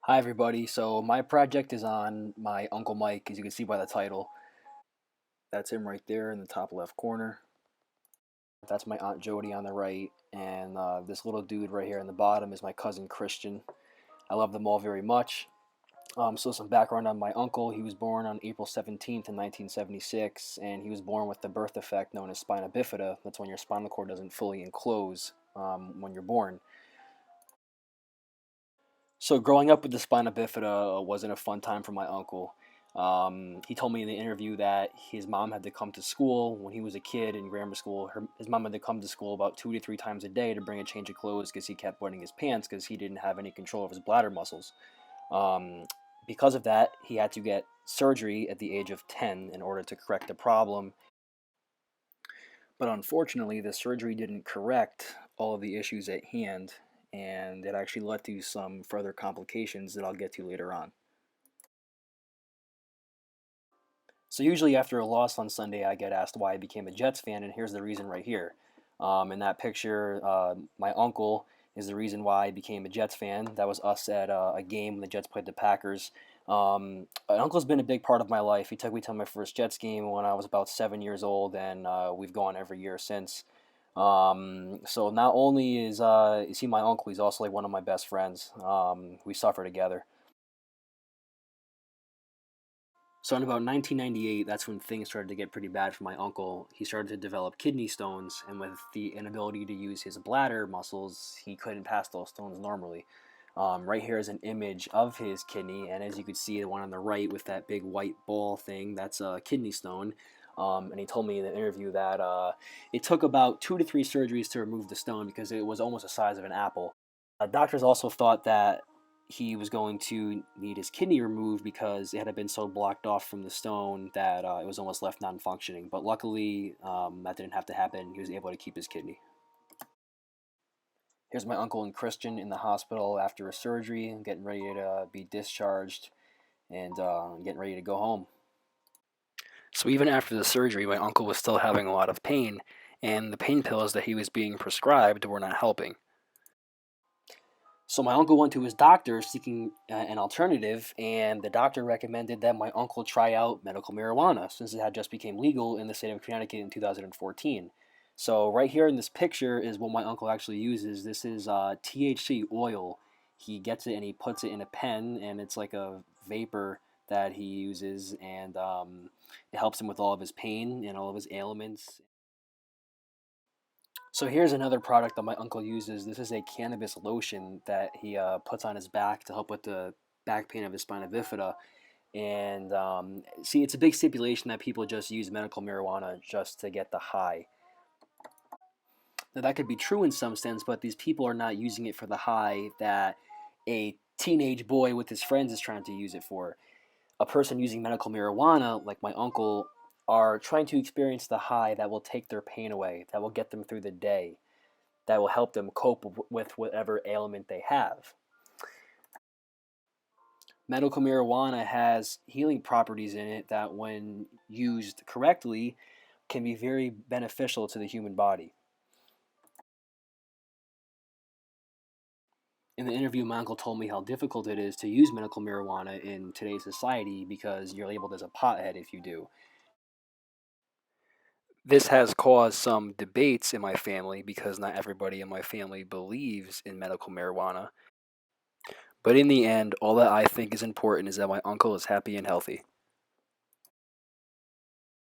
Hi everybody. So my project is on my Uncle Mike, as you can see by the title. That's him right there in the top left corner. That's my Aunt Jody on the right, and this little dude right here in the bottom is my cousin Christian. I love them all very much. So some background on my uncle. He was born on April 17th in 1976, and he was born with the birth defect known as spina bifida. That's when your spinal cord doesn't fully enclose when you're born. So growing up with the spina bifida wasn't a fun time for my uncle. He told me in the interview that his mom had to come to school when he was a kid in grammar school. His mom had to come to school about 2 to 3 times a day to bring a change of clothes because he kept wetting his pants because he didn't have any control of his bladder muscles. Um, because of that, he had to get surgery at the age of 10 in order to correct the problem. But unfortunately, the surgery didn't correct all of the issues at hand, and it actually led to some further complications that I'll get to later on. So usually after a loss on Sunday, I get asked why I became a Jets fan, and here's the reason right here. In that picture, my uncle is the reason why I became a Jets fan. That was us at a game when the Jets played the Packers. My uncle's been a big part of my life. He took me to my first Jets game when I was about 7 years old, and we've gone every year since. So not only is he my uncle, he's also like one of my best friends. We suffer together. So in about 1998, that's when things started to get pretty bad for my uncle. He started to develop kidney stones, and with the inability to use his bladder muscles, he couldn't pass those stones normally. Right here is an image of his kidney, and as you can see, the one on the right with that big white ball thing, that's a kidney stone. And he told me in the interview that it took about 2 to 3 surgeries to remove the stone because it was almost the size of an apple. Doctors also thought that he was going to need his kidney removed because it had been so blocked off from the stone that it was almost left non-functioning. But luckily, that didn't have to happen. He was able to keep his kidney. Here's my uncle and Christian in the hospital after a surgery, getting ready to be discharged and getting ready to go home. So even after the surgery, my uncle was still having a lot of pain, and the pain pills that he was being prescribed were not helping. So my uncle went to his doctor seeking an alternative, and the doctor recommended that my uncle try out medical marijuana since it had just become legal in the state of Connecticut in 2014. So right here in this picture is what my uncle actually uses. This is THC oil. He gets it and he puts it in a pen, and it's like a vapor that he uses, and it helps him with all of his pain and all of his ailments. So here's another product that my uncle uses. This is a cannabis lotion that he puts on his back to help with the back pain of his spina bifida. And see, it's a big stipulation that people just use medical marijuana just to get the high. Now that could be true in some sense, but these people are not using it for the high that a teenage boy with his friends is trying to use it for. A person using medical marijuana, like my uncle, are trying to experience the high that will take their pain away, that will get them through the day, that will help them cope with whatever ailment they have. Medical marijuana has healing properties in it that, when used correctly, can be very beneficial to the human body. In the interview, my uncle told me how difficult it is to use medical marijuana in today's society because you're labeled as a pothead if you do. This has caused some debates in my family because not everybody in my family believes in medical marijuana. But in the end, all that I think is important is that my uncle is happy and healthy.